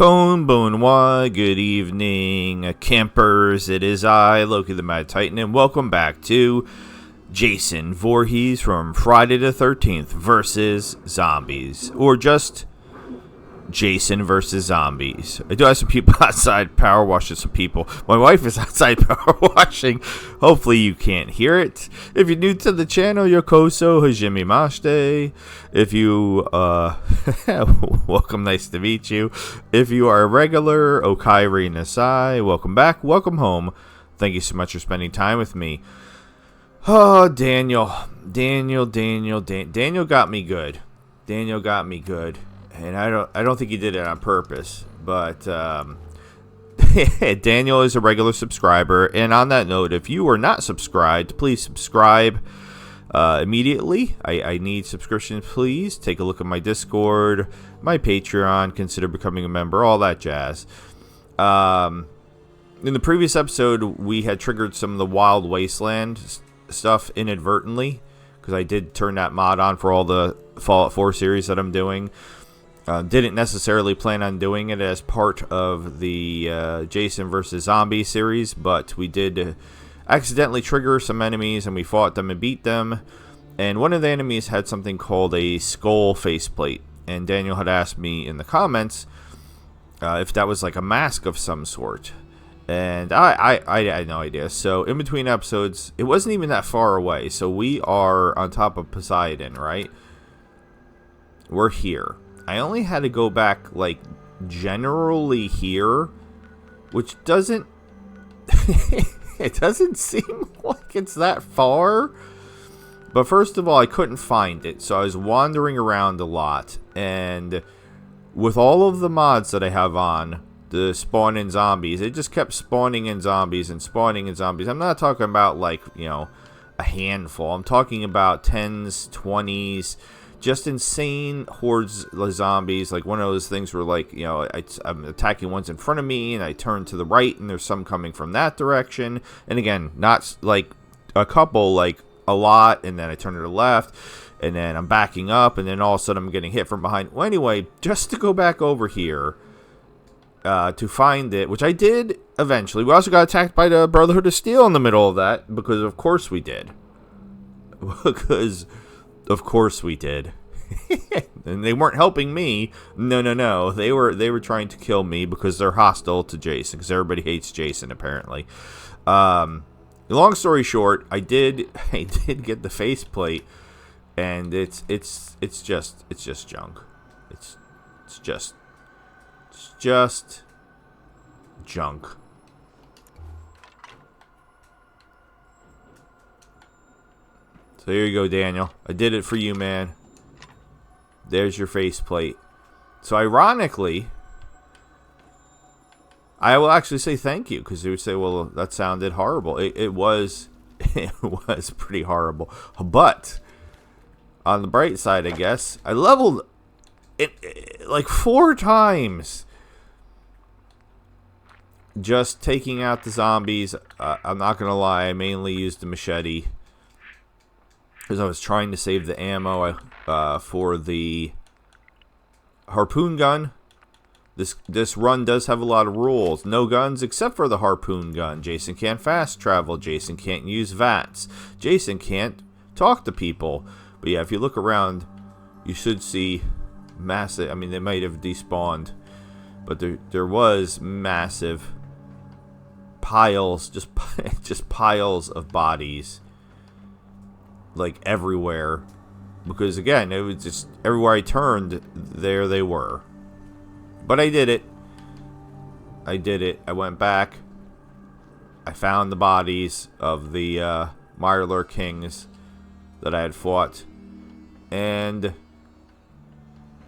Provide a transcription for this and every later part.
Konbanwa, good evening, campers. It is I, Loki the Mad Titan, and welcome back to Jason Voorhees from Friday the 13th versus Zombies, or just Jason versus Zombies. I do have some people outside power washing some people. My wife is outside power washing. Hopefully you can't hear it. If you're new to the channel, yokoso hajime mashite. If you, welcome, nice to meet you. If you are a regular, okairi nasai, welcome back, welcome home. Thank you so much for spending time with me. Oh, Daniel got me good. Daniel got me good. And I don't think he did it on purpose, but Daniel is a regular subscriber. And on that note, if you are not subscribed, please subscribe immediately. I need subscriptions, please. Take a look at my Discord, my Patreon, consider becoming a member, all that jazz. In the previous episode, we had triggered some of the Wild Wasteland stuff inadvertently, because I did turn that mod on for all the Fallout 4 series that I'm doing. Didn't necessarily plan on doing it as part of the Jason vs. Zombie series, but we did accidentally trigger some enemies, and we fought them and beat them. And one of the enemies had something called a skull faceplate, and Daniel had asked me in the comments if that was like a mask of some sort. And I had no idea. So in between episodes, it wasn't even that far away. So we are on top of Poseidon, right? We're here. I only had to go back, like, generally here, which doesn't, it doesn't seem like it's that far. But first of all, I couldn't find it, so I was wandering around a lot. And with all of the mods that I have on, the spawn in zombies, it just kept spawning in zombies and spawning in zombies. I'm not talking about, like, you know, a handful. I'm talking about 10s, 20s, just insane hordes of zombies. Like one of those things where, like, you know, I'm attacking ones in front of me, and I turn to the right, and there's some coming from that direction. And again, not like a couple, like a lot, and then I turn to the left, and then I'm backing up, and then all of a sudden I'm getting hit from behind. Well, anyway, just to go back over here to find it, which I did eventually. We also got attacked by the Brotherhood of Steel in the middle of that, because of course we did. Because of course we did. And they weren't helping me. No. They were trying to kill me because they're hostile to Jason, because everybody hates Jason apparently. Long story short, I did get the faceplate, and it's just junk. It's just junk. So here you go, Daniel. I did it for you, man. There's your faceplate. So ironically, I will actually say thank you, because they would say, well, that sounded horrible. It was pretty horrible. But on the bright side, I guess, I leveled it like 4 times. Just taking out the zombies. I'm not going to lie, I mainly used the machete, because I was trying to save the ammo for the harpoon gun. This run does have a lot of rules. No guns except for the harpoon gun. Jason can't fast travel. Jason can't use VATS. Jason can't talk to people. But yeah, if you look around, you should see massive. I mean, they might have despawned, but there was massive piles, just piles of bodies, like everywhere. Because again, it was just everywhere I turned, there they were. But I did it. I went back. I found the bodies of the Mirelurk Kings that I had fought, and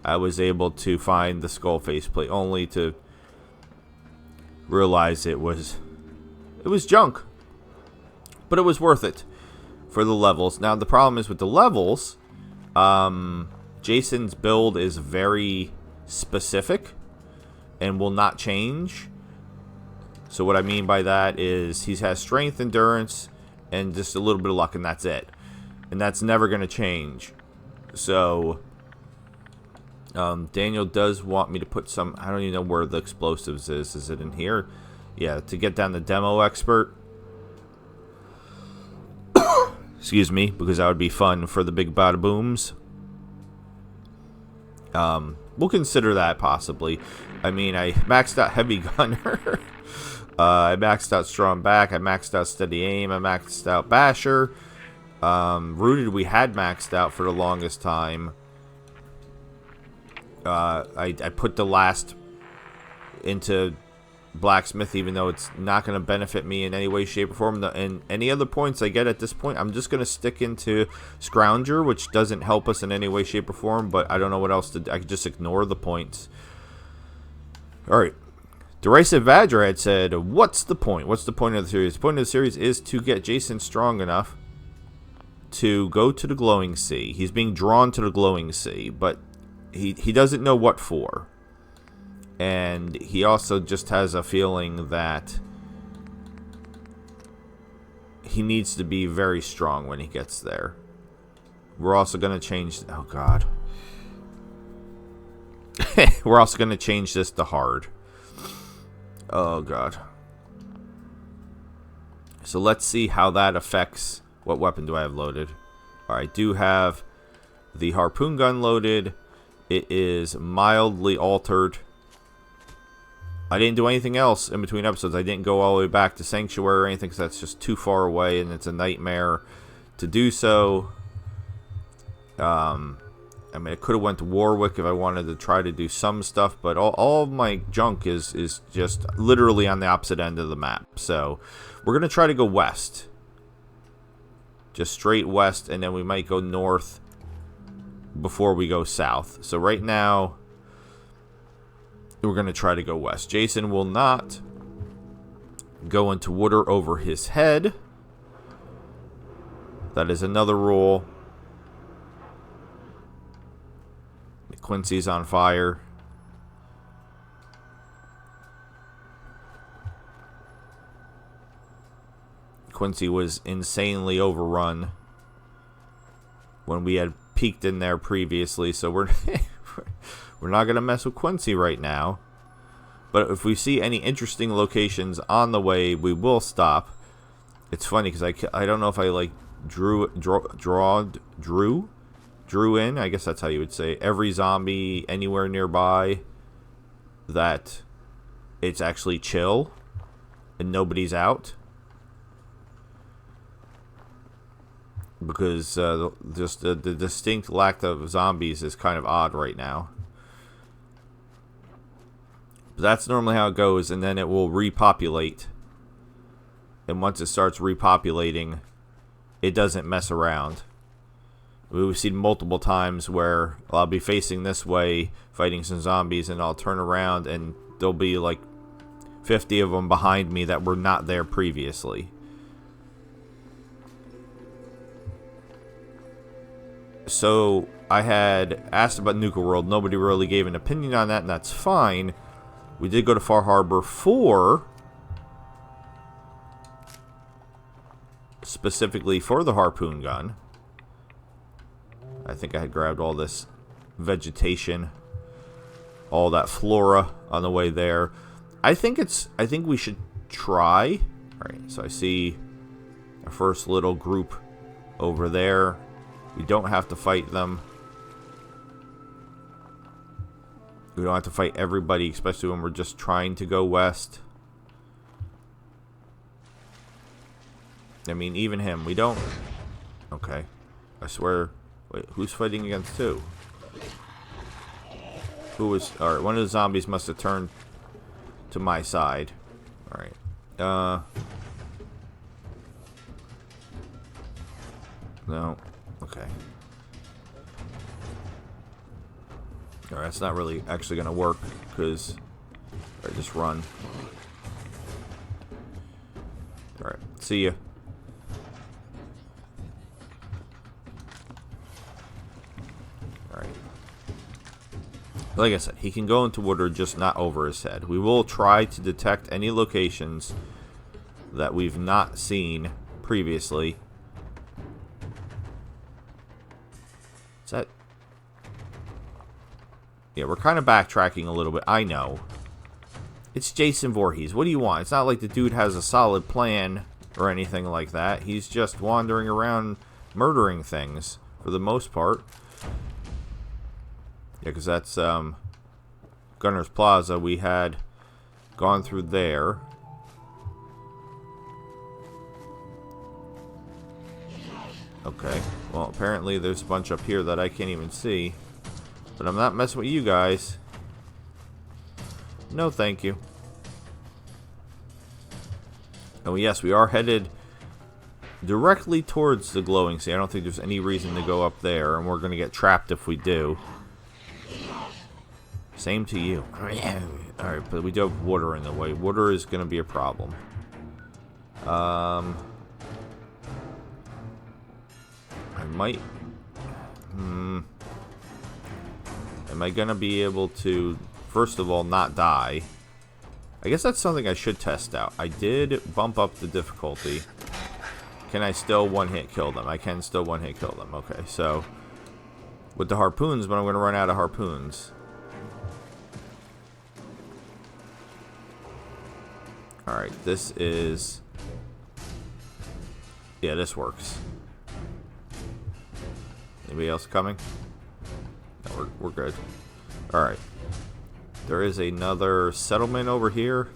I was able to find the skull faceplate, only to realize it was junk. But it was worth it for the levels. Now the problem is with the levels, Jason's build is very specific and will not change. So what I mean by that is he has strength, endurance, and just a little bit of luck, and that's it. And that's never going to change. So Daniel does want me to put some... I don't even know where the explosives is. Is it in here? Yeah, to get down the demo expert. Excuse me, because that would be fun for the big bada booms. We'll consider that possibly. I mean, I maxed out heavy gunner. I maxed out strong back. I maxed out steady aim. I maxed out basher. Rooted we had maxed out for the longest time. I put the last into blacksmith, even though it's not going to benefit me in any way, shape, or form. And any other points I get at this point, I'm just going to stick into Scrounger, which doesn't help us in any way, shape, or form. But I don't know what else to do. I could just ignore the points. All right. Derisive Badger had said, what's the point? What's the point of the series? The point of the series is to get Jason strong enough to go to the glowing sea. He's being drawn to the glowing sea, but he doesn't know what for. And he also just has a feeling that he needs to be very strong when he gets there. We're also going to change... Oh, God. We're also going to change this to hard. Oh, God. So let's see how that affects... What weapon do I have loaded? Alright, I do have the harpoon gun loaded. It is mildly altered. I didn't do anything else in between episodes. I didn't go all the way back to Sanctuary or anything because that's just too far away and it's a nightmare to do so. I mean, I could have went to Warwick if I wanted to try to do some stuff, but all of my junk is just literally on the opposite end of the map. So we're going to try to go west. Just straight west, and then we might go north before we go south. So right now, we're going to try to go west. Jason will not go into water over his head. That is another rule. Quincy's on fire. Quincy was insanely overrun when we had peeked in there previously, so we're we're not going to mess with Quincy right now. But if we see any interesting locations on the way, we will stop. It's funny because I don't know if I like drew in, I guess that's how you would say, every zombie anywhere nearby that it's actually chill and nobody's out. Because just the distinct lack of zombies is kind of odd right now. But that's normally how it goes, and then it will repopulate. And once it starts repopulating, it doesn't mess around. We've seen multiple times where I'll be facing this way, fighting some zombies, and I'll turn around and there'll be like 50 of them behind me that were not there previously. So I had asked about Nuka World. Nobody really gave an opinion on that, and that's fine. We did go to Far Harbor 4, specifically for the harpoon gun. I think I had grabbed all this vegetation, all that flora on the way there. I think we should try. All right, so I see our first little group over there. We don't have to fight them. We don't have to fight everybody, especially when we're just trying to go west. I mean, even him. We don't... Okay. I swear... Wait, who's fighting against who? Who was... Alright, one of the zombies must have turned to my side. Alright. No. Okay. Alright, that's not really actually going to work, because... Alright, just run. Alright, see ya. Alright. Like I said, he can go into water, just not over his head. We will try to detect any locations that we've not seen previously. Is that... Yeah, we're kind of backtracking a little bit. I know. It's Jason Voorhees. What do you want? It's not like the dude has a solid plan or anything like that. He's just wandering around murdering things for the most part. Yeah, because that's Gunner's Plaza. We had gone through there. Okay. Well, apparently there's a bunch up here that I can't even see. But I'm not messing with you guys. No, thank you. Oh, yes, we are headed directly towards the glowing sea. I don't think there's any reason to go up there, and we're going to get trapped if we do. Same to you. Alright, but we do have water in the way. Water is going to be a problem. I might... Am I going to be able to, first of all, not die? I guess that's something I should test out. I did bump up the difficulty. Can I still one-hit kill them? I can still one-hit kill them. Okay, so with the harpoons, but I'm going to run out of harpoons. Alright, this is... Yeah, this works. Anybody else coming? No, we're good. Alright. There is another settlement over here.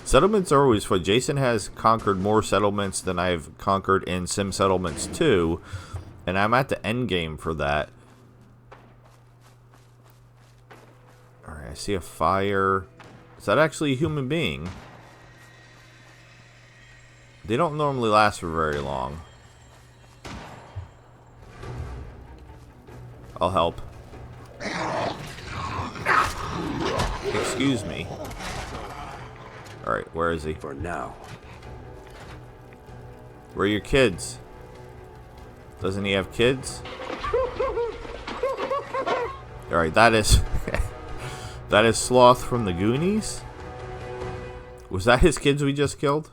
Settlements are always fun. Jason has conquered more settlements than I've conquered in Sim Settlements 2. And I'm at the end game for that. Alright, I see a fire. Is that actually a human being? They don't normally last for very long. I'll help. Excuse me. Alright, where is he? For now. Where are your kids? Doesn't he have kids? Alright, that is... that is Sloth from the Goonies? Was that his kids we just killed?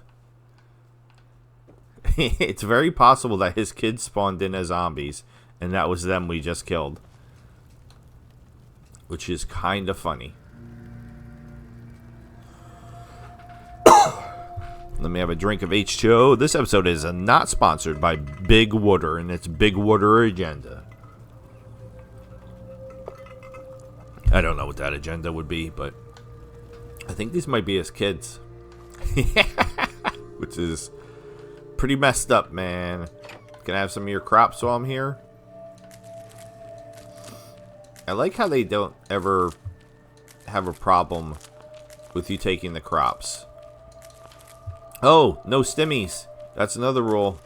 It's very possible that his kids spawned in as zombies, and that was them we just killed. Which is kind of funny. Let me have a drink of H2O. This episode is not sponsored by Big Water and its Big Water agenda. I don't know what that agenda would be, but I think these might be his kids. Which is pretty messed up, man. Can I have some of your crops while I'm here? I like how they don't ever have a problem with you taking the crops. Oh, no stimmies. That's another rule.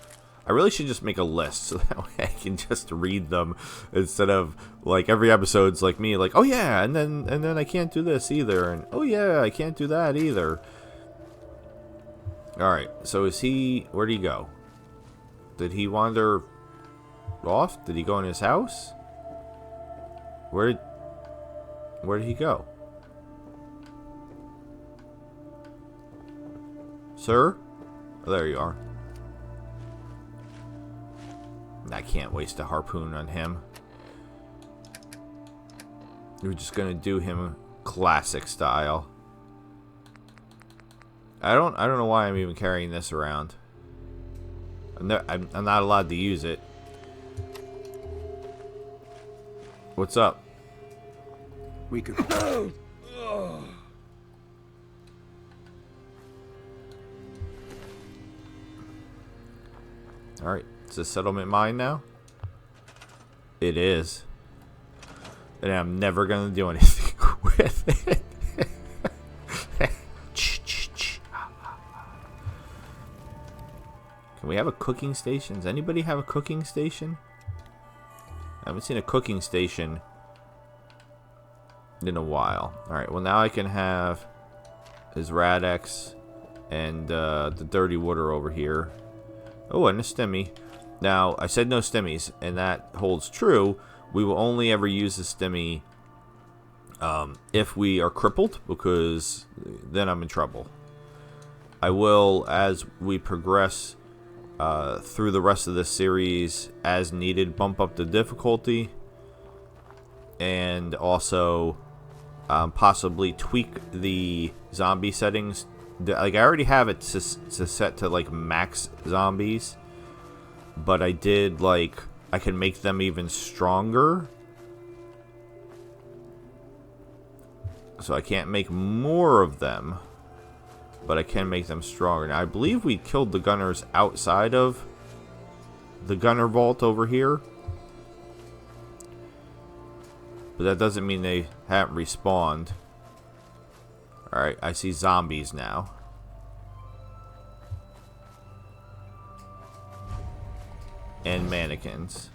I really should just make a list so that way I can just read them instead of like every episode's like me like, oh yeah, and then I can't do this either, and oh yeah, I can't do that either. All right, so is he? Where'd he go? Did he wander off? Did he go in his house? Where did he go? Sir? Oh, there you are. I can't waste a harpoon on him. We're just gonna do him classic style. I don't know why I'm even carrying this around. I'm not allowed to use it. What's up? We could. Alright, is this settlement mine now? It is. And I'm never gonna do anything with it. Can we have a cooking station? Does anybody have a cooking station? I haven't seen a cooking station in a while. Alright, well now I can have his Rad-X and the dirty water over here. Oh, and a stimmy. Now, I said no stimmies, and that holds true. We will only ever use the stimmy if we are crippled, because then I'm in trouble. I will, as we progress through the rest of this series, as needed, bump up the difficulty. and also possibly tweak the zombie settings. Like, I already have it to set to like max zombies, but I did like I can make them even stronger. So I can't make more of them, but I can make them stronger. Now, I believe we killed the gunners outside of the gunner vault over here, but that doesn't mean they haven't respawned. Alright, I see zombies now. And mannequins.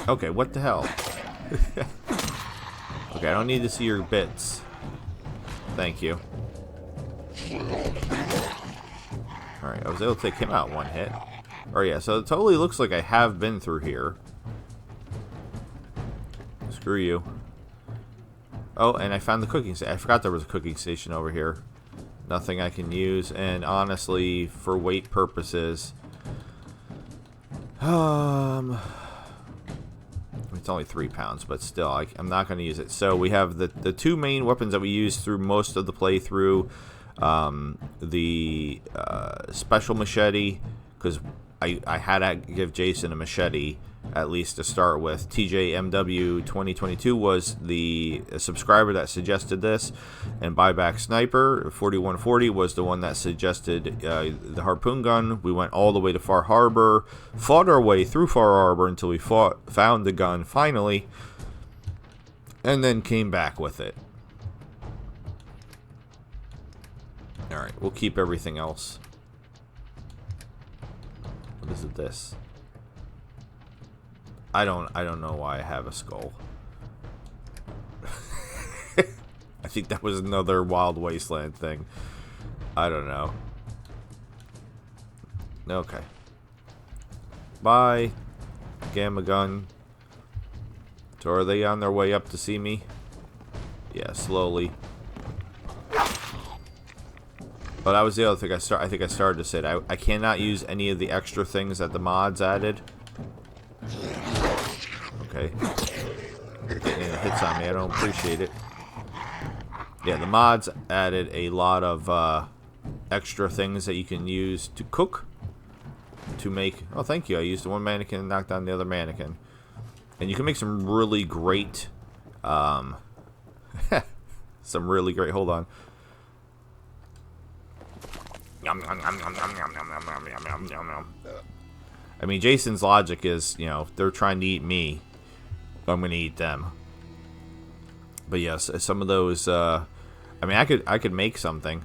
Okay, what the hell? Okay, I don't need to see your bits. Thank you. Alright, I was able to take him out one hit. Oh yeah, so it totally looks like I have been through here. Screw you. Oh, and I found the cooking station. I forgot there was a cooking station over here. Nothing I can use, and honestly, for weight purposes, it's only 3 pounds, but still, I'm not going to use it. So we have the two main weapons that we use through most of the playthrough. The special machete, because I had to give Jason a machete, at least to start with. TJMW 2022 was the subscriber that suggested this, and Buyback Sniper 4140 was the one that suggested the harpoon gun. We went all the way to Far Harbor, fought our way through Far Harbor until we found the gun finally, and then came back with it. Alright, we'll keep everything else. What is this? I don't know why I have a skull. I think that was another Wild Wasteland thing. I don't know. Okay. Bye. Gamma gun. So are they on their way up to see me? Yeah, slowly. But that was the other thing I think I started to say. I cannot use any of the extra things that the mods added. Okay. Getting any hits on me. I don't appreciate it. Yeah, the mods added a lot of extra things that you can use to cook. To make... Oh, thank you. I used one mannequin and knocked down the other mannequin. And you can make some really great... some really great... Hold on. I mean, Jason's logic is, you know, if they're trying to eat me, I'm gonna eat them. But yes, some of those. I mean, I could make something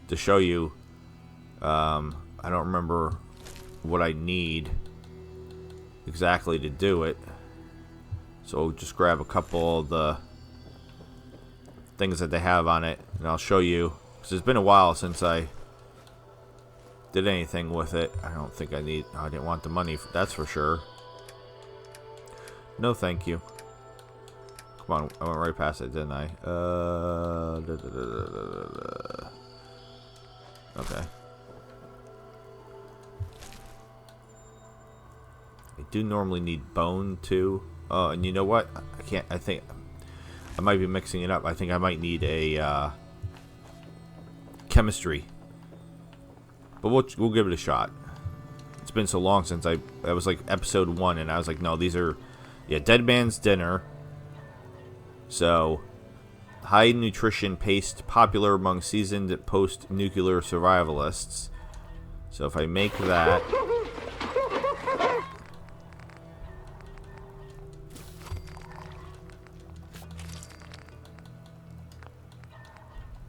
to show you. I don't remember what I need exactly to do it. So just grab a couple of the things that they have on it, and I'll show you. Because it's been a while since I did anything with it. I don't think I need... I didn't want the money, that's for sure. No, thank you. Come on, I went right past it, didn't I? Okay. I do normally need bone, too. Oh, and you know what? I can't... I think... I might be mixing it up. I think I might need a, chemistry. But we'll give it a shot. It's been so long since I was like episode 1, and I was like, no, these are... Yeah, Dead Man's Dinner. So, high nutrition paste popular among seasoned post-nuclear survivalists. So if I make that...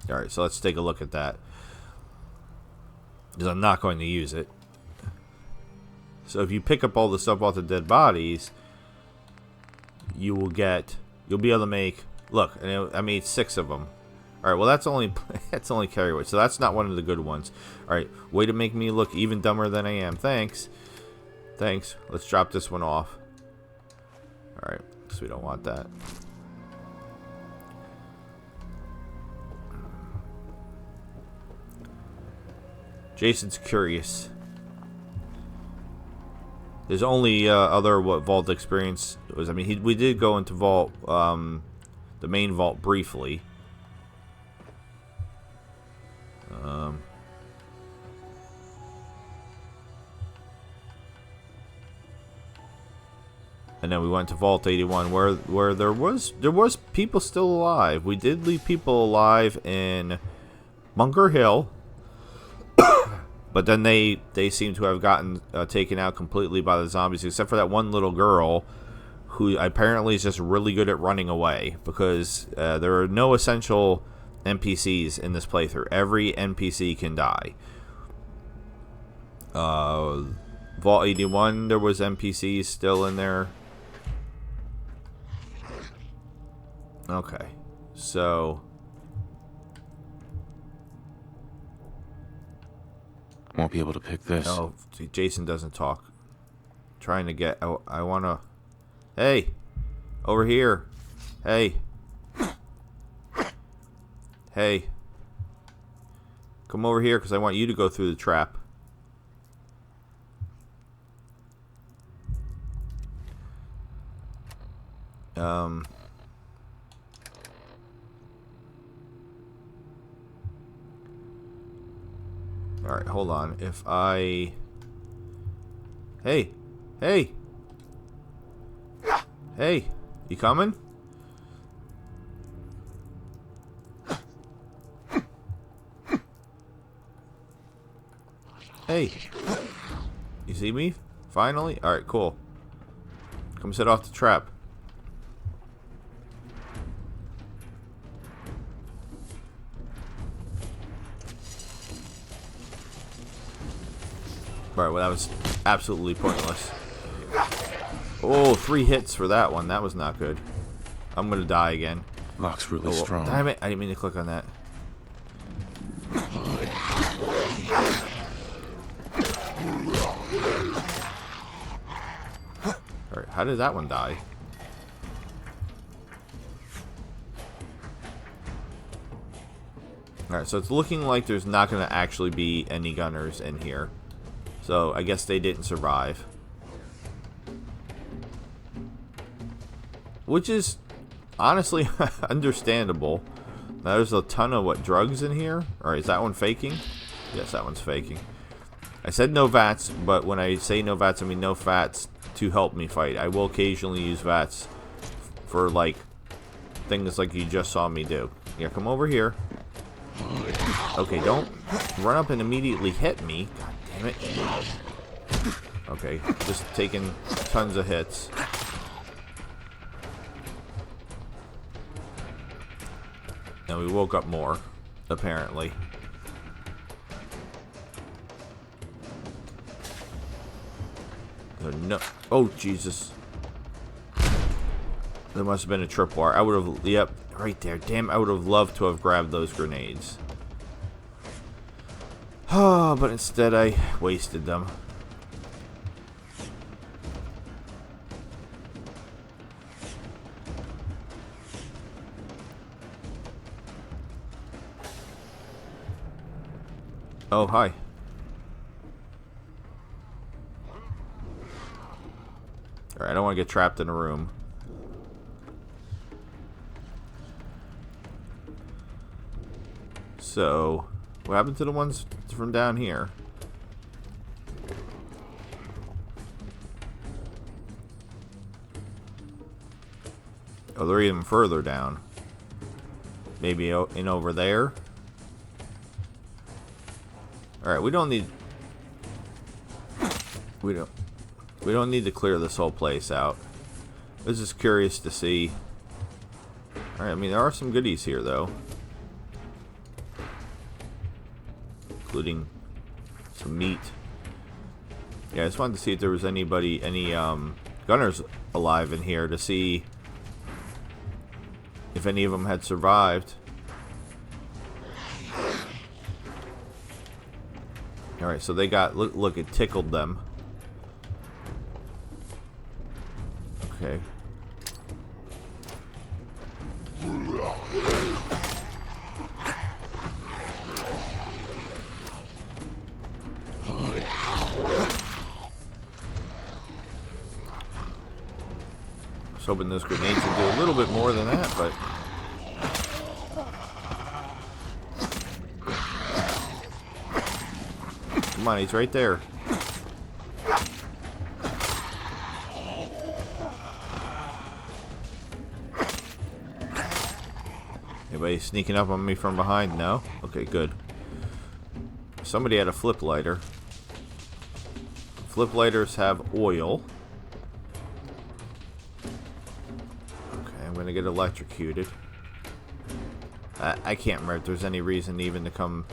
Alright, so let's take a look at that. Because I'm not going to use it. So if you pick up all the stuff off the dead bodies, you will get... You'll be able to make... Look, I made 6 of them. Alright, well that's only carry weight, so that's not one of the good ones. Alright, way to make me look even dumber than I am. Thanks. Thanks. Let's drop this one off. Alright, so we don't want that. Jason's curious. His only other vault experience was, I mean, we did go into vault, the main vault briefly. And then we went to Vault 81, where there was people still alive. We did leave people alive in Bunker Hill, but then they seem to have gotten taken out completely by the zombies, except for that one little girl, who apparently is just really good at running away, because there are no essential NPCs in this playthrough. Every NPC can die. Vault 81, there was NPCs still in there. Okay, so Won't be able to pick this. oh, see, Jason doesn't talk. Trying to get. Oh, I wanna. Hey, over here. Hey, hey, come over here, because I want you to go through the trap. Alright, hold on. If I... Hey! Hey! Hey! You coming? Hey! You see me? Finally? Alright, cool. Come set off the trap. Alright, well, that was absolutely pointless. Oh, 3 hits for that one. That was not good. I'm gonna die again. Lock's really strong. Damn it, I didn't mean to click on that. Alright, how did that one die? Alright, so it's looking like there's not going to actually be any gunners in here. So I guess they didn't survive. Which is honestly understandable. Now, there's a ton of, what, drugs in here? Alright, is that one faking? Yes, that one's faking. I said no VATS, but when I say no VATS, I mean no FATS to help me fight. I will occasionally use VATS for, like, things like you just saw me do. Yeah, come over here. Okay, don't run up and immediately hit me. God damn it. Okay, just taking tons of hits. And we woke up more, apparently. No. Oh, Jesus. There must have been a tripwire. I would have... Yep, right there. Damn, I would have loved to have grabbed those grenades. Oh, but instead I wasted them. Oh, hi. Alright, I don't want to get trapped in a room. So, what happened to the ones from down here? Oh, they're even further down. Maybe in over there? Alright, we don't need need to clear this whole place out. I was just curious to see. Alright, I mean, there are some goodies here, though. Including some meat. Yeah, I just wanted to see if there was any gunners alive in here, to see if any of them had survived. Alright, so they got... Look, it tickled them. Okay. was hoping those grenades would do a little bit more than that, but... Come on, he's right there. Anybody sneaking up on me from behind? No? Okay, good. Somebody had a flip lighter. Flip lighters have oil. Okay, I'm gonna get electrocuted. I can't remember if there's any reason even to come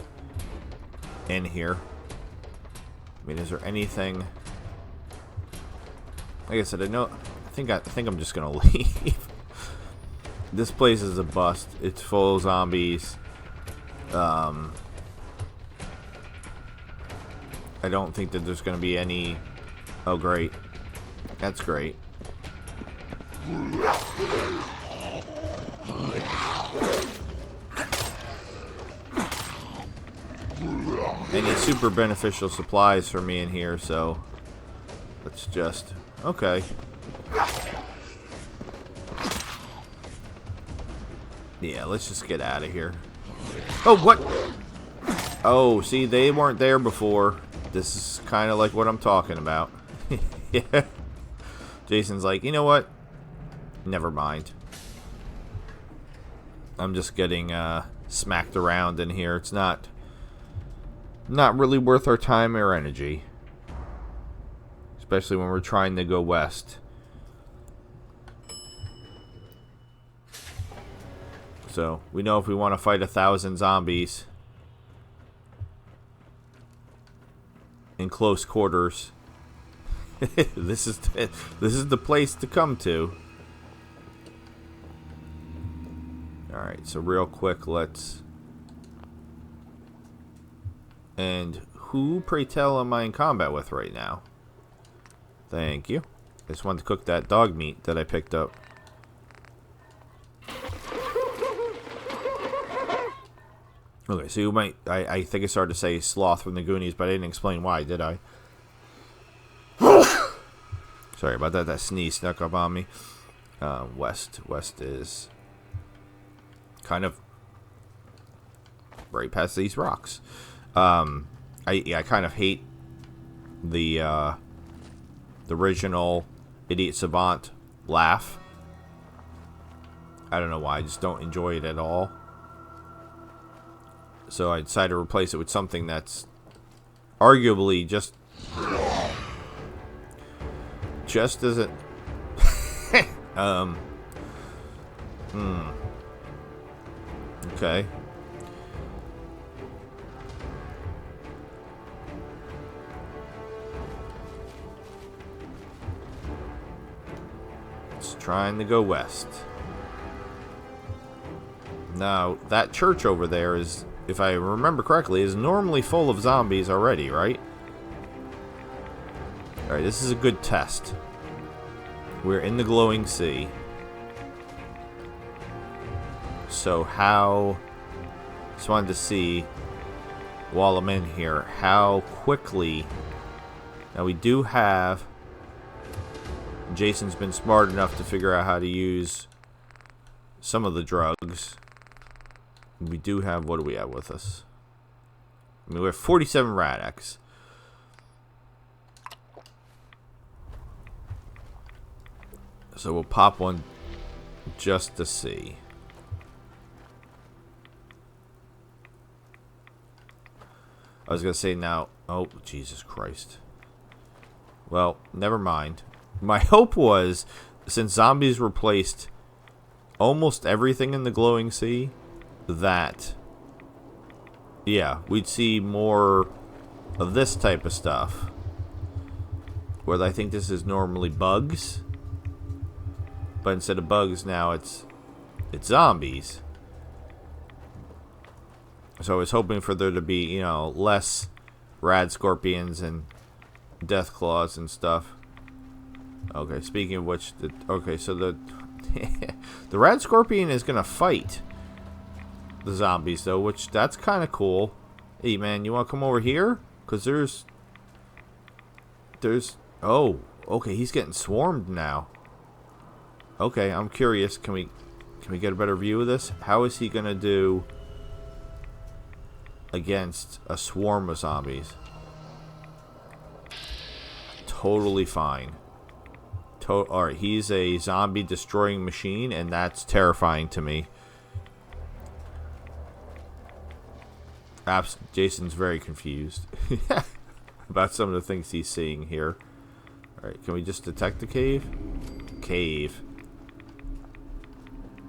in here. I mean, is there anything? Like I said, I think I'm just gonna leave. This place is a bust. It's full of zombies. I don't think that there's gonna be any. Oh, great. That's great. Any super beneficial supplies for me in here, so let's just... Okay. Yeah, let's just get out of here. Oh, what? Oh, see, they weren't there before. This is kind of like what I'm talking about. Yeah. Jason's like, you know what? Never mind. I'm just getting smacked around in here. It's not really worth our time or energy. Especially when we're trying to go west. So, we know if we want to fight 1,000 zombies in close quarters, this is the place to come to. Alright, so real quick, let's... And who, pray tell, am I in combat with right now? Thank you. I just wanted to cook that dog meat that I picked up. Okay, so you might... I think I started to say Sloth from the Goonies, but I didn't explain why, did I? Sorry about that. That sneeze snuck up on me. West. West is kind of right past these rocks. I kind of hate the original Idiot Savant laugh. I don't know why. I just don't enjoy it at all. So I decided to replace it with something that's arguably just as it okay. It's trying to go west. Now, that church over there is, if I remember correctly, is normally full of zombies already, right? Alright, this is a good test. We're in the glowing sea. So how... Just wanted to see, while I'm in here, how quickly... Now we do have... Jason's been smart enough to figure out how to use some of the drugs. We do have... What do we have with us? I mean, we have 47 Rad-X. So we'll pop one just to see. I was going to say now... Oh, Jesus Christ. Well, never mind. My hope was, since zombies replaced almost everything in the glowing sea, that, yeah, we'd see more of this type of stuff. Where I think this is normally bugs. But instead of bugs now, it's zombies. So I was hoping for there to be, you know, less rad scorpions and death claws and stuff. Okay, speaking of which, okay, so the the rad scorpion is gonna fight the zombies though, which that's kind of cool. Hey man, you want to come over here? Cause there's oh, okay, he's getting swarmed now. Okay, I'm curious. Can we get a better view of this? How is he gonna do against a swarm of zombies? Totally fine. Alright, he's a zombie destroying machine, and that's terrifying to me. Jason's very confused about some of the things he's seeing here. Alright, can we just detect the cave? Cave.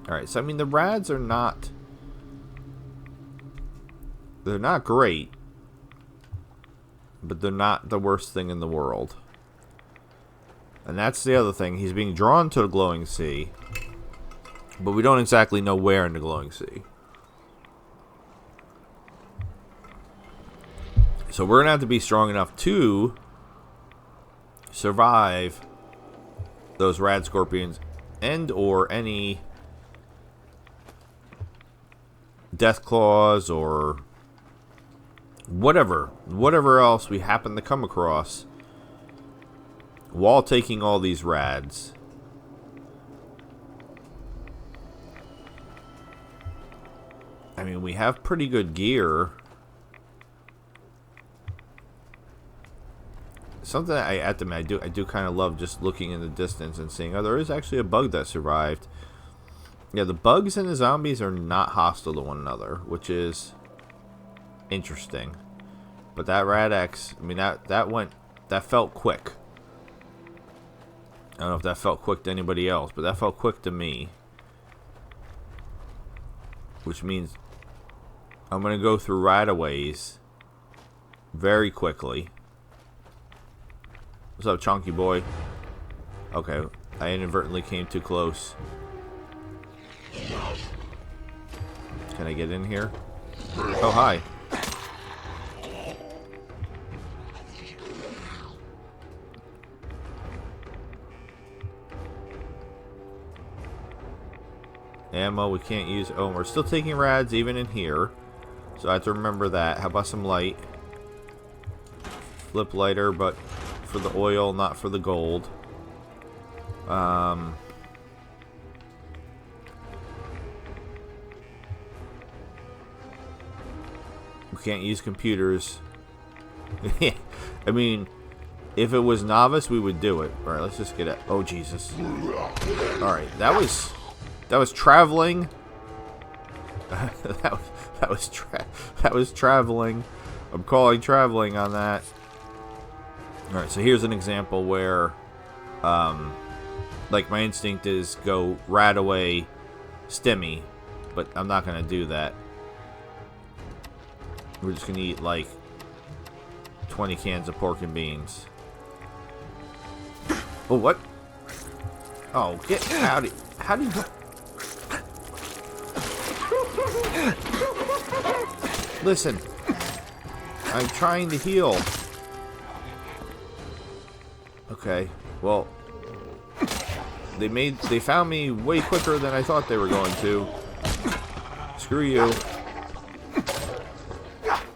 Alright, so I mean the rads are not... They're not great. But they're not the worst thing in the world. And that's the other thing. He's being drawn to the glowing sea. But we don't exactly know where in the glowing sea. So we're going to have to be strong enough to survive those rad scorpions and or any death claws or whatever else we happen to come across while taking all these rads. I mean, we have pretty good gear. Something I do kind of love just looking in the distance and seeing, oh, there is actually a bug that survived. Yeah, the bugs and the zombies are not hostile to one another, which is interesting. But that Rad-X, I mean, that felt quick. I don't know if that felt quick to anybody else, but that felt quick to me. Which means I'm going to go through right-of-ways very quickly. What's up, chunky boy? Okay, I inadvertently came too close. Can I get in here? Oh, hi. Ammo we can't use. Oh, we're still taking rads even in here. So I have to remember that. How about some light? Flip lighter, but for the oil, not for the gold. We can't use computers. I mean, if it was novice, we would do it. Alright, let's just get it. Oh, Jesus. Alright, that was traveling. that was traveling. I'm calling traveling on that. Alright, so here's an example where, like, my instinct is go right away, stimmy, but I'm not going to do that. We're just going to eat, like, 20 cans of pork and beans. Oh, what? Oh, get out of here. How do you... Listen. I'm trying to heal. Okay, well, they found me way quicker than I thought they were going to. Screw you.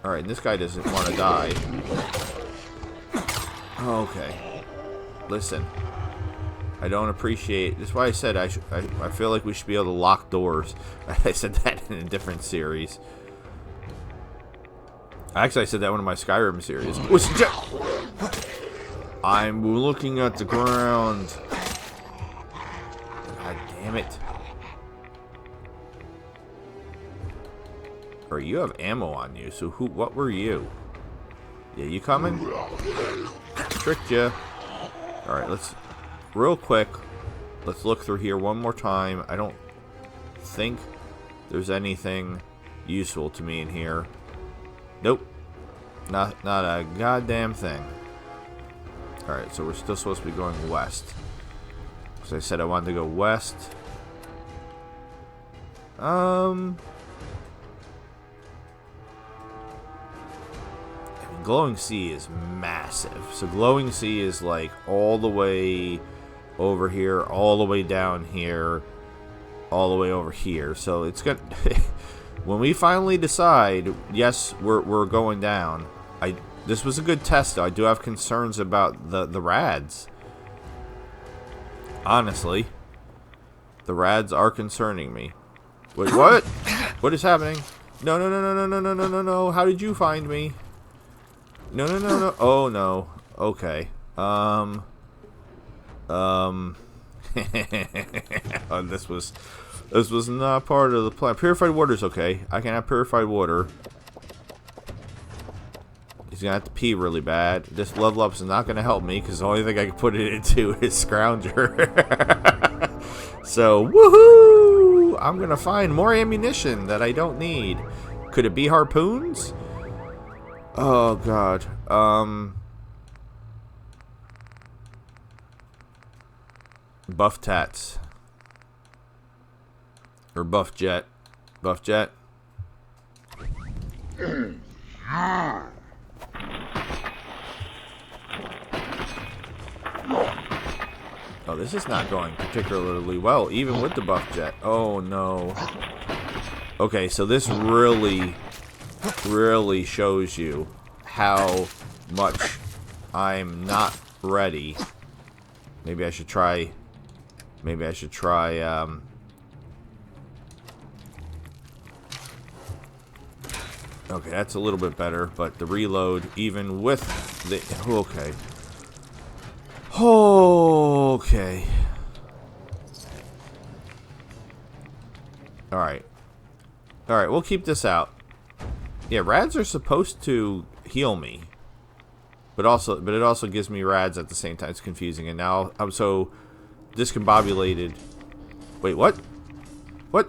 Alright, this guy doesn't want to die. Okay. Listen. I don't appreciate... That's why I said I feel like we should be able to lock doors. I said that in a different series. Actually, I said that in one of my Skyrim series. I'm looking at the ground. God damn it. Or you have ammo on you, so what were you? Yeah, you coming? Tricked you. Alright, real quick, let's look through here one more time. I don't think there's anything useful to me in here. Nope. Not a goddamn thing. Alright, so we're still supposed to be going west. Because I said I wanted to go west. Glowing Sea is massive. So Glowing Sea is like all the way over here, all the way down here, all the way over here. So it's good. When we finally decide, yes, we're going down. This was a good test, though. I do have concerns about the rads. Honestly. The rads are concerning me. Wait, what? What is happening? No, no, no, no, no, no, no, no, no, no. How did you find me? No, no, no, no. Oh, no. Okay. Oh, this was not part of the plan. Purified water's okay. I can have purified water. He's gonna have to pee really bad. This level up is not gonna help me because the only thing I can put it into is Scrounger. So, woohoo! I'm gonna find more ammunition that I don't need. Could it be harpoons? Oh god. Buff tats. Or buff jet. Buff jet. Oh, this is not going particularly well, even with the buff jet. Oh, no. Okay, so this really shows you how much I'm not ready. Maybe I should try... Okay, that's a little bit better, but the reload, even with the... Okay. Okay. Alright. Alright, we'll keep this out. Yeah, rads are supposed to heal me. But it also gives me rads at the same time. It's confusing. And now I'm so discombobulated. Wait, what? What?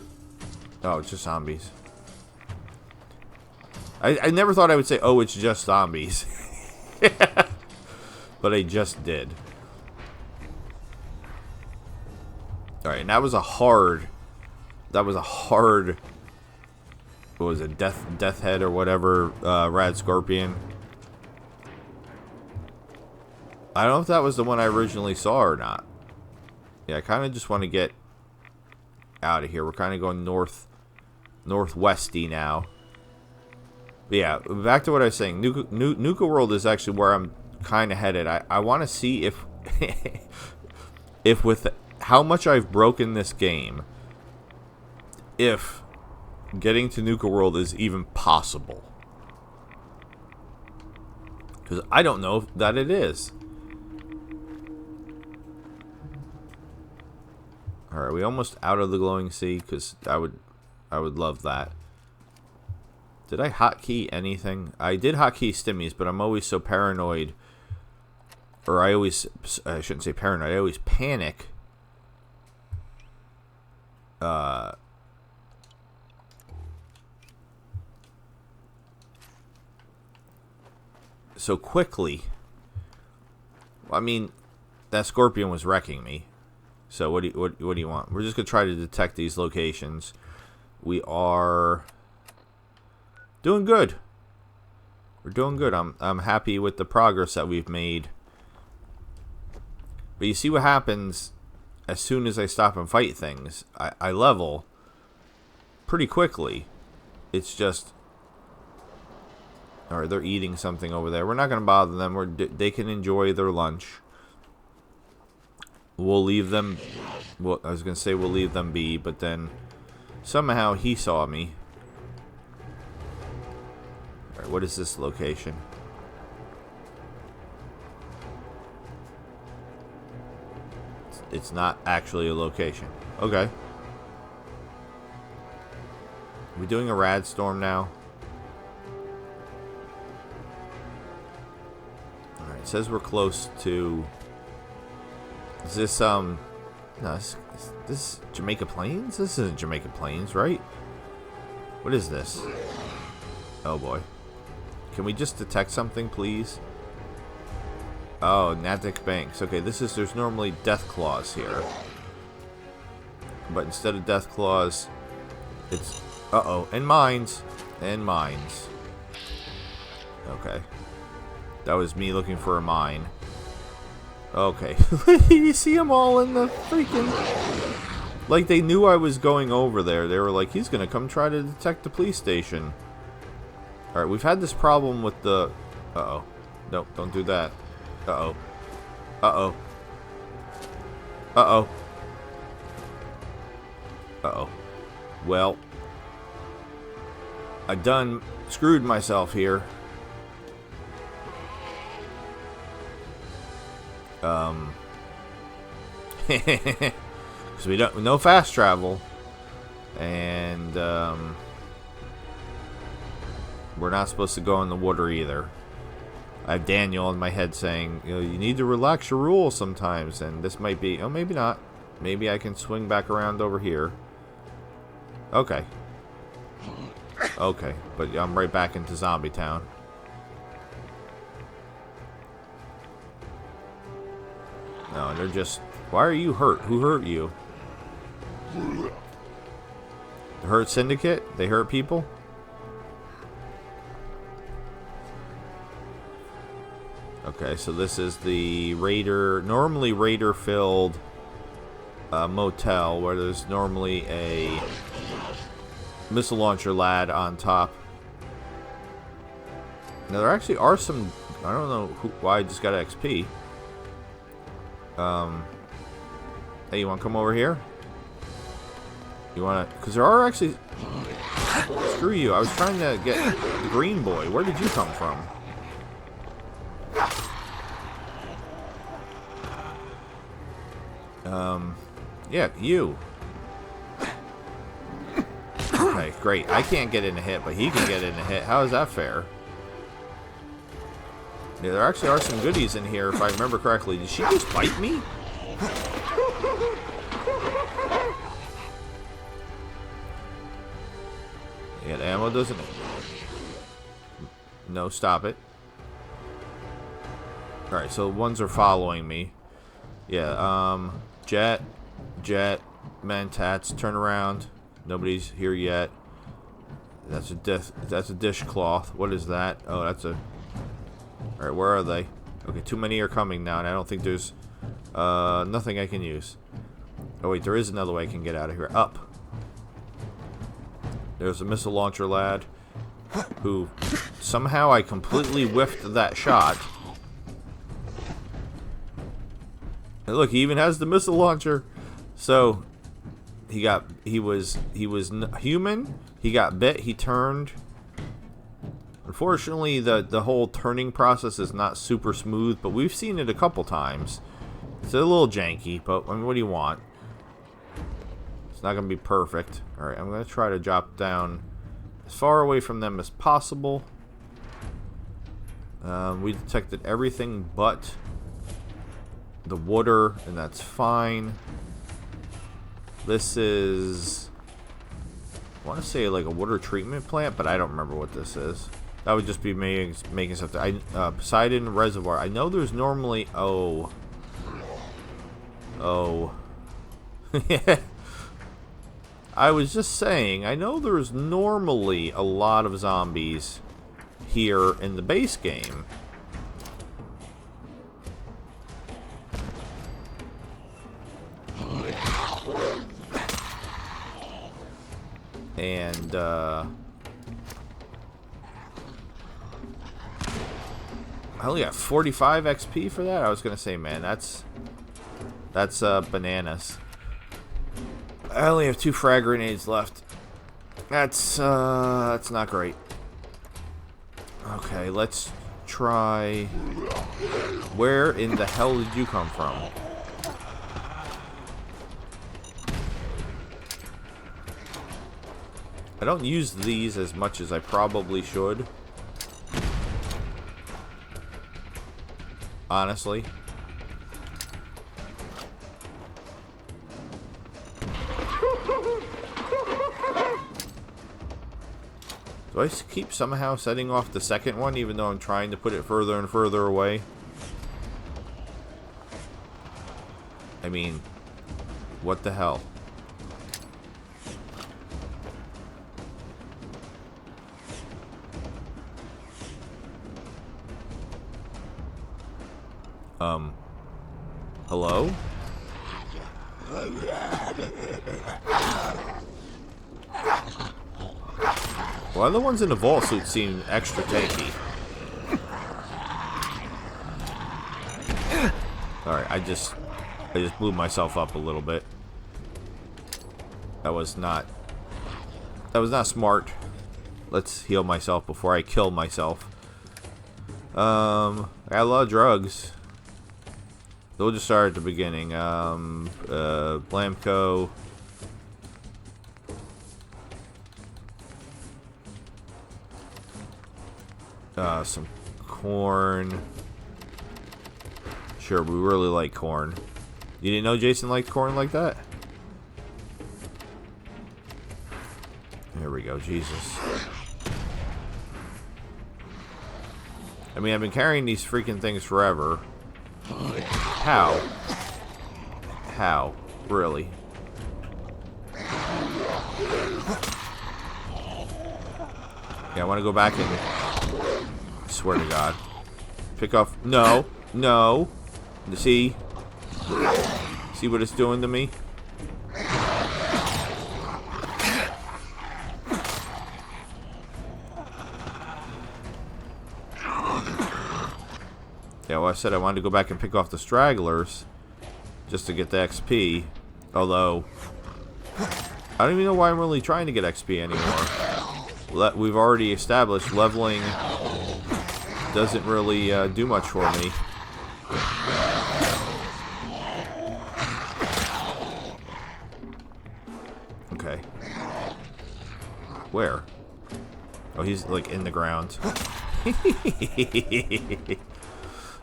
Oh, it's just zombies. I never thought I would say, oh, it's just zombies. But I just did. Alright, and that was a hard... What was it? Death Head or whatever, Rad Scorpion. I don't know if that was the one I originally saw or not. Yeah, I kind of just want to get out of here. We're kind of going northwesty now. But yeah, back to what I was saying. Nuka World is actually where I'm kind of headed. I want to see if... if with how much I've broken this game... if getting to Nuka World is even possible. Because I don't know that it is. Alright, we almost out of the glowing sea? Because I would love that. Did I hotkey anything? I did hotkey stimmies, but I'm always so paranoid. Or I shouldn't say paranoid, I always panic. So quickly. I mean, that scorpion was wrecking me. So what do you want? We're just gonna try to detect these locations. We are doing good. We're doing good. I'm happy with the progress that we've made. But you see what happens as soon as I stop and fight things. I level pretty quickly. It's just... Alright, they're eating something over there. We're not going to bother them. They can enjoy their lunch. We'll leave them... Well, I was going to say we'll leave them be, but then somehow he saw me. Alright, what is this location? It's not actually a location. Okay. Are we doing a rad storm now? Alright, it says we're close to... Is this, no, is this Jamaica Plains? This isn't Jamaica Plains, right? What is this? Oh boy. Can we just detect something, please? Oh, Natick Banks. Okay, there's normally death claws here. But instead of death claws, it's... Uh-oh, and mines. And mines. Okay. That was me looking for a mine. Okay. You see them all in the freaking... Like, they knew I was going over there. They were like, he's gonna come try to detect the police station. Alright, we've had this problem with the... Uh-oh. Nope, don't do that. Uh-oh. Uh-oh. Uh-oh. Uh-oh. Well, I done screwed myself here. Because we don't, no fast travel, and we're not supposed to go in the water either. I have Daniel in my head saying, you know, you need to relax your rules sometimes, and this might be, oh, maybe not. Maybe I can swing back around over here. Okay. Okay, but I'm right back into Zombie Town. No, they're just... Why are you hurt? Who hurt you? The Hurt Syndicate? They hurt people? Okay, so this is the Raider... Normally Raider-filled motel, where there's normally a missile launcher lad on top. Now, there actually are some... I don't know why I just got XP. Hey, you want to come over here? You want to... Because there are actually... Screw you. I was trying to get the green boy. Where did you come from? Yeah, you. Okay, great. I can't get in a hit, but he can get in a hit. How is that fair? Yeah, there actually are some goodies in here, if I remember correctly. Did she just bite me? Yeah, the ammo doesn't... No, stop it. Alright, so ones are following me. Yeah, Jet, Mentats, turn around. Nobody's here yet. That's a dishcloth. What is that? Oh, that's a... Alright, where are they? Okay, too many are coming now, and I don't think there's nothing I can use. Oh wait, there is another way I can get out of here. Up. There's a missile launcher lad who somehow I completely whiffed that shot. And look, he even has the missile launcher. So he was human. He got bit. He turned. Unfortunately, the whole turning process is not super smooth, but we've seen it a couple times. It's a little janky, but I mean, what do you want? It's not going to be perfect. Alright, I'm going to try to drop down as far away from them as possible. We detected everything but the water, and that's fine. This is... I want to say like a water treatment plant, but I don't remember what this is. That would just be making something. Poseidon Reservoir. I know there's normally... Oh. I was just saying, I know there's normally a lot of zombies here in the base game. And, I only got 45 XP for that? I was gonna say, man, that's bananas. I only have 2 frag grenades left. That's not great. Okay, let's try... Where in the hell did you come from? I don't use these as much as I probably should. Honestly. Do I keep somehow setting off the second one, even though I'm trying to put it further and further away? I mean, what the hell? Hello? Why the ones in the vault suit seem extra tanky? Alright, I just blew myself up a little bit. That was not smart. Let's heal myself before I kill myself. I got a lot of drugs. We'll just start at the beginning. Blamco. Some corn. Sure, we really like corn. You didn't know Jason liked corn like that? There we go, Jesus. I mean, I've been carrying these freaking things forever. How? How? Really? Yeah, I want to go back and... I swear to God. Pick off... No. No. See? See what it's doing to me? Yeah, well, I said I wanted to go back and pick off the stragglers just to get the XP. Although, I don't even know why I'm really trying to get XP anymore. We've already established leveling doesn't really do much for me. Okay. Where? Oh, he's like in the ground.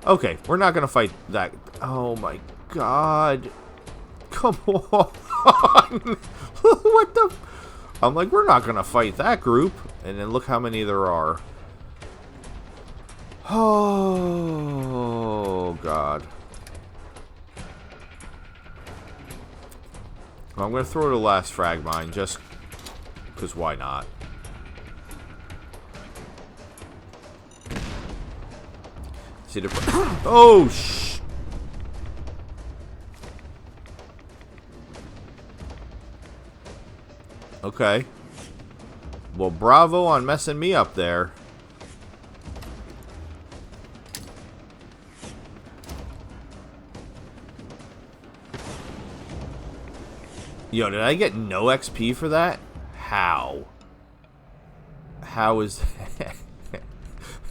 Okay, we're not gonna fight that. Oh my God. Come on. What the? I'm like, we're not gonna fight that group. And then look how many there are. Oh God. Well, I'm gonna throw the last frag mine just because why not? See the oh shh. Okay. Well, bravo on messing me up there. Yo, did I get no XP for that? How? How is that?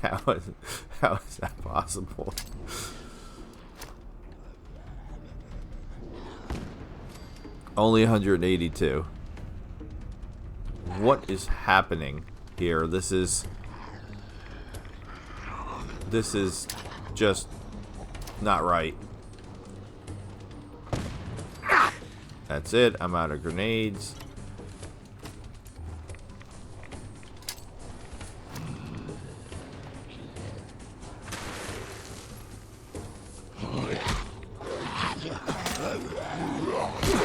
How is that possible? Only 182. What is happening here? This is just not right. That's it. I'm out of grenades.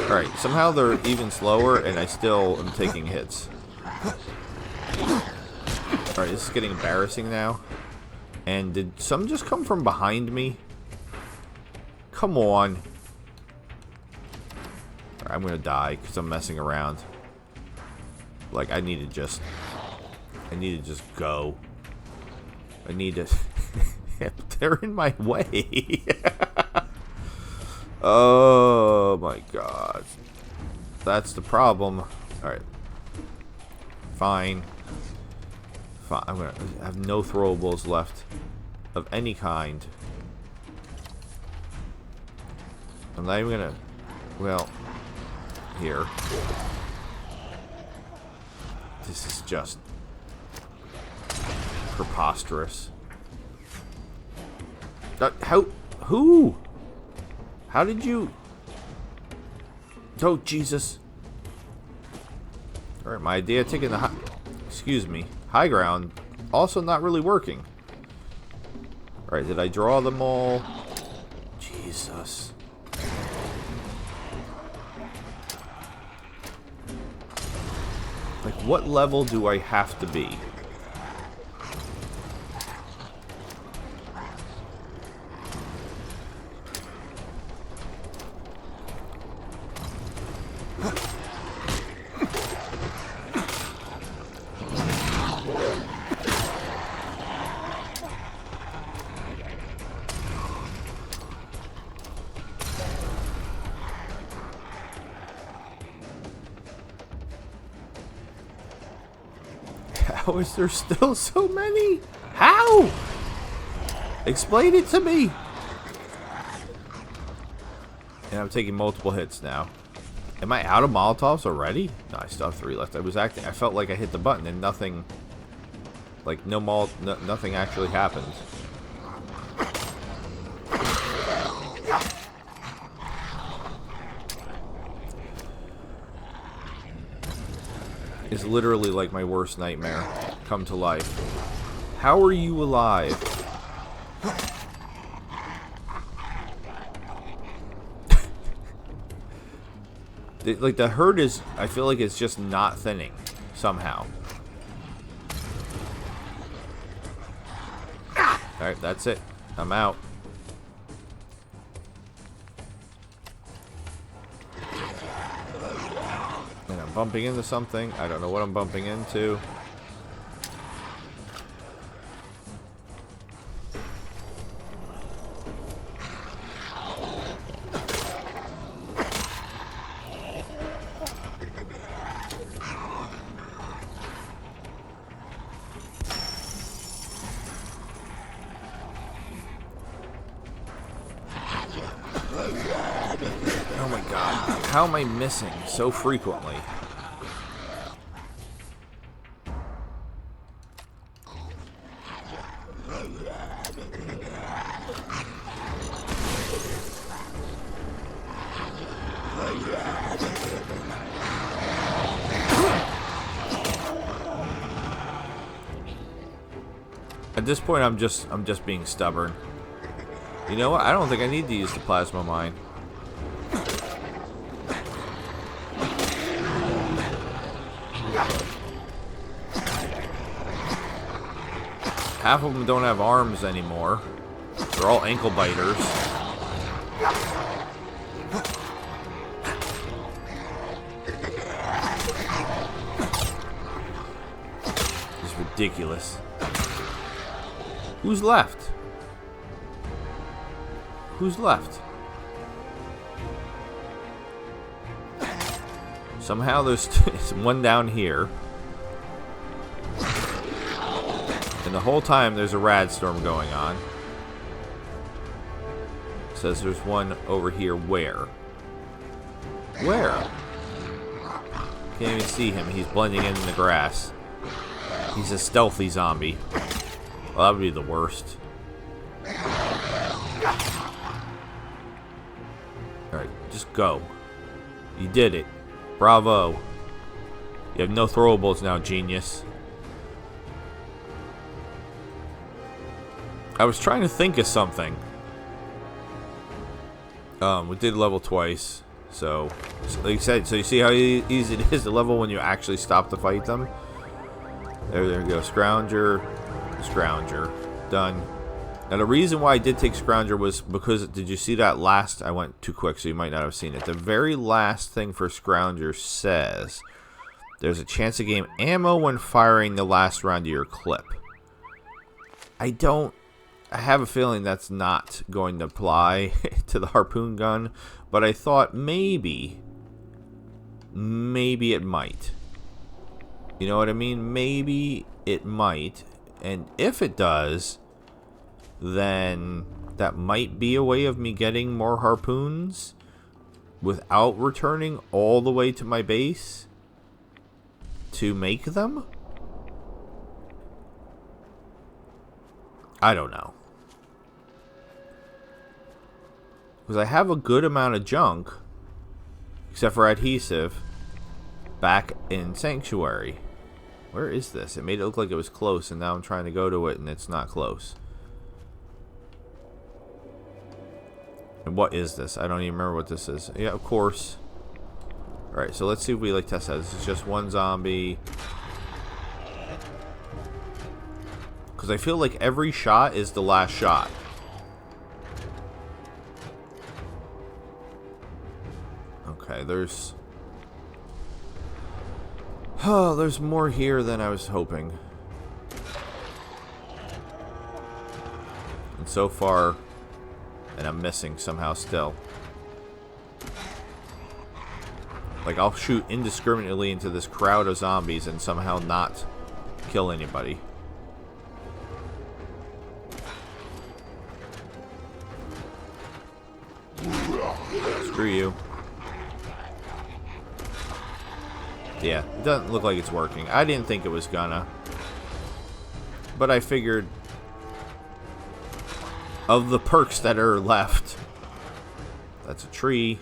Alright, somehow they're even slower and I still am taking hits. Alright, this is getting embarrassing now. And did some just come from behind me? Come on. Alright, I'm gonna die because I'm messing around. Like, I need to just go. I need to... They're in my way. Oh my God. That's the problem. Alright. Fine. Fine. I'm gonna have no throwables left of any kind. I'm not even gonna... Well... Here. This is just... preposterous. How... Who? How did you... Oh, Jesus. Alright, my idea of taking the high... Excuse me. High ground. Also not really working. Alright, did I draw them all? Jesus. Like, what level do I have to be? How is there still so many? How? Explain it to me. And I'm taking multiple hits now. Am I out of Molotovs already? No, I still have 3 left. I felt like I hit the button and nothing, like nothing actually happened. It's literally like my worst nightmare come to life. How are you alive? Like, the herd is, I feel like it's just not thinning somehow. Alright, that's it. I'm out. And I'm bumping into something. I don't know what I'm bumping into. Oh my god, how am I missing so frequently? At this point, I'm just being stubborn. You know what? I don't think I need to use the plasma mine. Half of them don't have arms anymore. They're all ankle biters. It's ridiculous. Who's left? Who's left? Somehow there's one down here. And the whole time there's a rad storm going on. It says there's one over here. Where? Where? Can't even see him. He's blending in the grass. He's a stealthy zombie. Well, that would be the worst. Alright, just go. You did it. Bravo. You have no throwables now, genius. I was trying to think of something. We did level twice. So like I said, so you see how easy it is to level when you actually stop to fight them? There we go. Scrounger. Scrounger. Done. Now the reason why I did take Scrounger was because, did you see that last? I went too quick, so you might not have seen it. The very last thing for Scrounger says, there's a chance to gain ammo when firing the last round of your clip. I have a feeling that's not going to apply to the harpoon gun, but I thought maybe it might. You know what I mean? Maybe it might. And if it does, then that might be a way of me getting more harpoons without returning all the way to my base to make them. I don't know. Because I have a good amount of junk, except for adhesive, back in Sanctuary. Where is this? It made it look like it was close, and now I'm trying to go to it, and it's not close. And what is this? I don't even remember what this is. Yeah, of course. Alright, so let's see if we like test that. This is just one zombie. Because I feel like every shot is the last shot. Okay, there's... Oh, there's more here than I was hoping. And so far... And I'm missing somehow still. Like, I'll shoot indiscriminately into this crowd of zombies and somehow not kill anybody. Screw you. Yeah, it doesn't look like it's working. I didn't think it was gonna. But I figured of the perks that are left, that's a tree.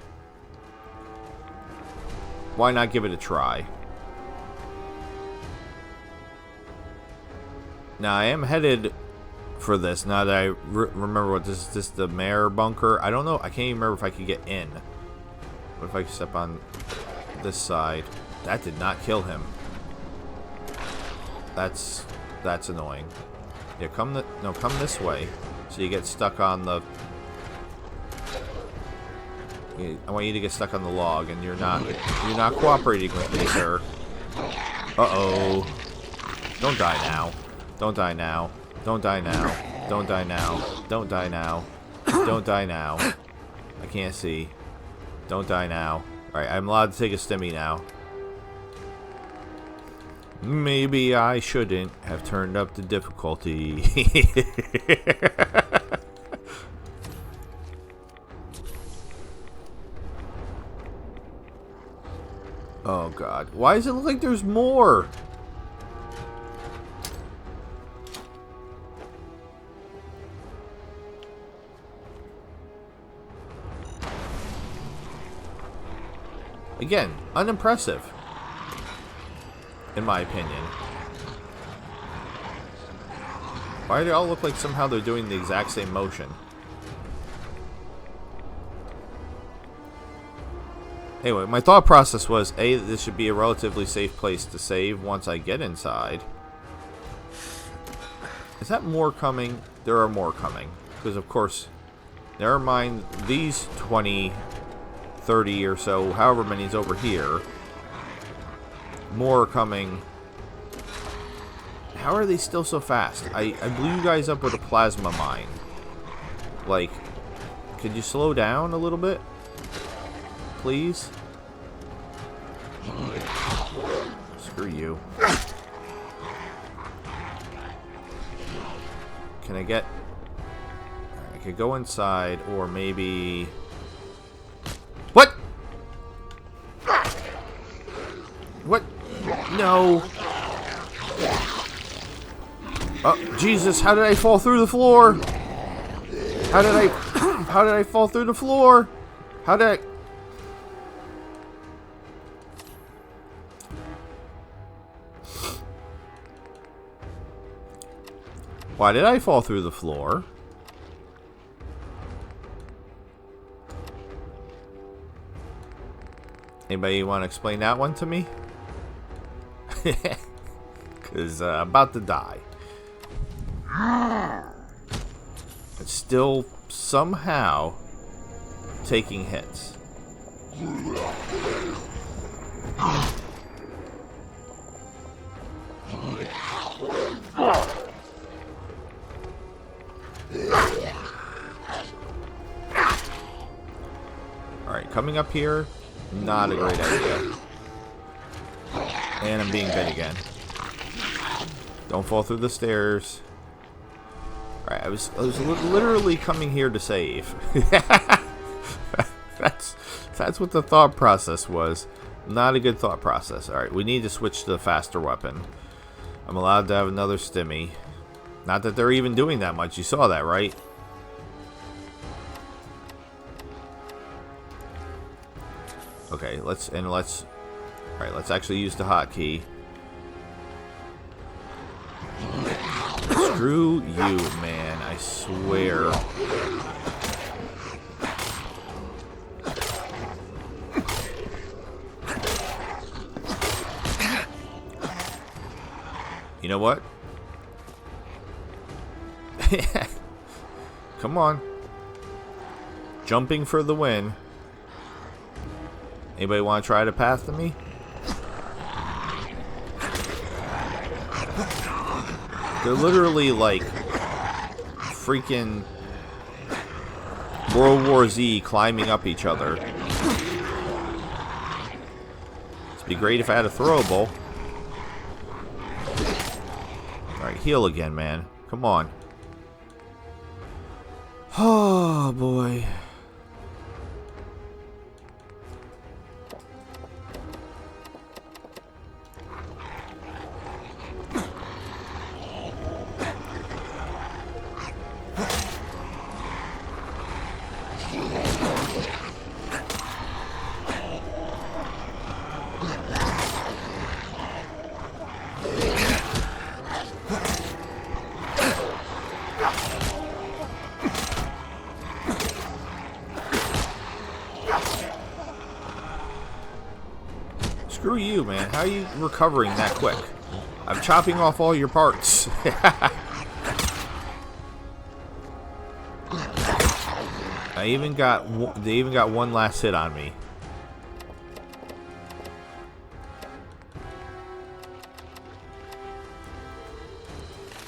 Why not give it a try? Now I am headed for this. Now that I remember what this is. This the mayor bunker. I don't know. I can't even remember if I could get in. What if I could step on this side? That did not kill him. That's annoying. Yeah, come this way. So you get stuck on the. I want you to get stuck on the log, and you're not cooperating with me, sir. Uh-oh. Don't die now. Don't die now. Don't die now. Don't die now. Don't die now. Don't die now. I can't see. Don't die now. Alright, I'm allowed to take a stimmy now. Maybe I shouldn't have turned up the difficulty. Oh god. Why does it look like there's more? Again, unimpressive. In my opinion. Why do they all look like somehow they're doing the exact same motion? Anyway, my thought process was, A, this should be a relatively safe place to save once I get inside. Is that more coming? There are more coming. Because, of course, never mind these 20, 30 or so, however many is over here. More are coming. How are they still so fast? I blew you guys up with a plasma mine. Like, could you slow down a little bit? Please? Screw you. Can I get... I could go inside, or maybe... What? What? No. Oh, Jesus, how did I fall through the floor? How did I fall through the floor? How did I... Why did I fall through the floor? Anybody want to explain that one to me? Because I'm about to die. It's still somehow taking hits. Alright, coming up here, not a great idea. And I'm being bit again. Don't fall through the stairs. Alright, I was literally coming here to save. That's what the thought process was. Not a good thought process. Alright, we need to switch to the faster weapon. I'm allowed to have another stimmy. Not that they're even doing that much. You saw that, right? Okay, let's actually use the hotkey. Screw you, man, I swear. You know what? Come on. Jumping for the win. Anybody want to try to pass to me? They're literally like freaking World War Z climbing up each other. It'd be great if I had a throwable. Alright, heal again, man. Come on. Oh, boy. Screw you, man. How are you recovering that quick? I'm chopping off all your parts. They even got one last hit on me.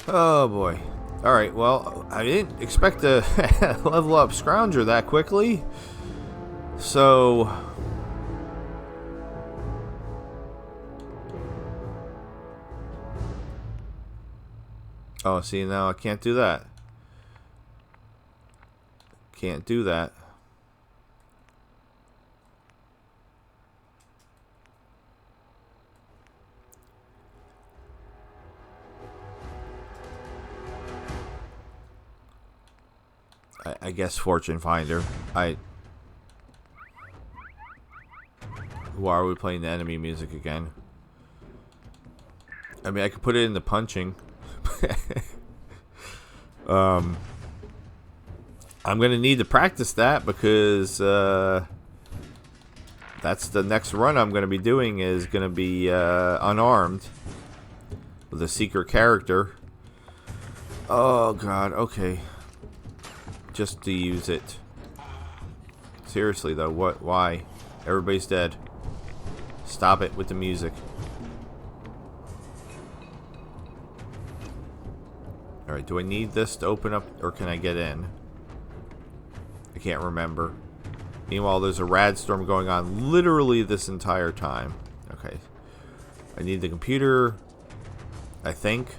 Oh boy. Alright, well, I didn't expect to level up Scrounger that quickly. So... oh, see, now I can't do that. Can't do that. I guess Fortune Finder. Why are we playing the enemy music again? I mean, I could put it in the punching. I'm gonna need to practice that because that's the next run I'm gonna be doing, is gonna be unarmed with a secret character. Oh god, okay. Just to use it. Seriously though, what? Why? Everybody's dead. Stop it with the music. Alright, do I need this to open up, or can I get in? I can't remember. Meanwhile, there's a rad storm going on literally this entire time. Okay. I need the computer, I think.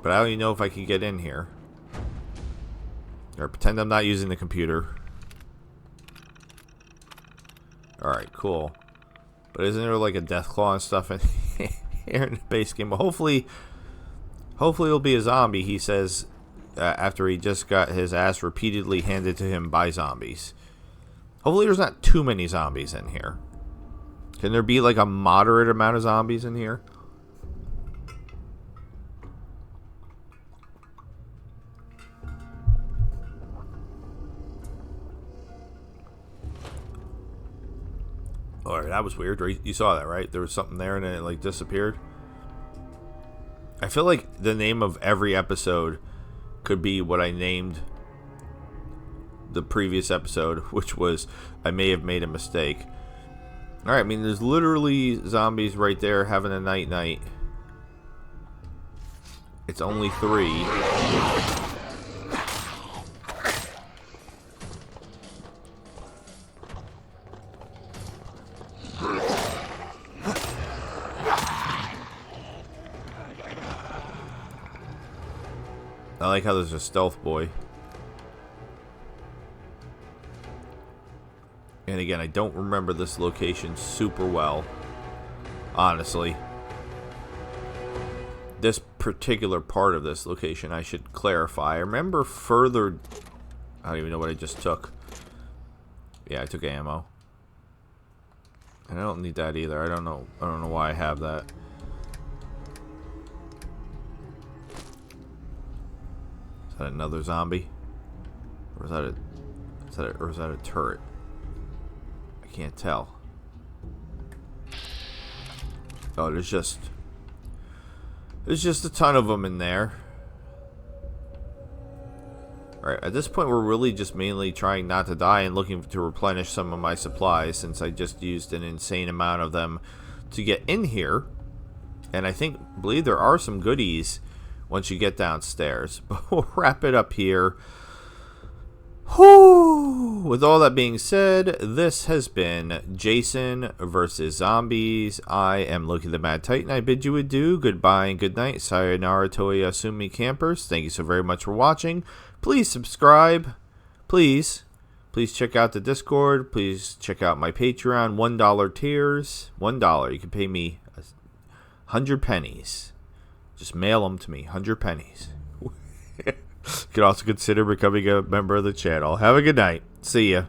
But I don't even know if I can get in here. Or pretend I'm not using the computer. Alright, cool. But isn't there like a Deathclaw and stuff in here in the base game? Well, hopefully it'll be a zombie, he says, after he just got his ass repeatedly handed to him by zombies. Hopefully there's not too many zombies in here. Can there be like a moderate amount of zombies in here? Alright, that was weird. You saw that, right? There was something there and then it like disappeared. I feel like the name of every episode could be what I named the previous episode, which was I may have made a mistake. Alright, I mean, there's literally zombies right there having a night-night. It's only 3. I like how there's a stealth boy. And again, I don't remember this location super well, honestly. This particular part of this location, I should clarify. I remember further... I don't even know what I just took. Yeah, I took ammo. And I don't need that either. I don't know why I have that. Is that another zombie? Or is that a turret? I can't tell. Oh, there's just a ton of them in there. Alright, at this point we're really just mainly trying not to die and looking to replenish some of my supplies, since I just used an insane amount of them to get in here. And I believe there are some goodies once you get downstairs. But we'll wrap it up here. Whew. With all that being said, this has been Jason versus Zombies. I am Loki the Mad Titan. I bid you adieu, goodbye, and good night. Sayonara Toei campers. Thank you so very much for watching. Please subscribe. Please check out the Discord. Please check out my Patreon. $1 tiers. $1. You can pay me 100 pennies. Just mail them to me. 100 pennies. You can also consider becoming a member of the channel. Have a good night. See ya.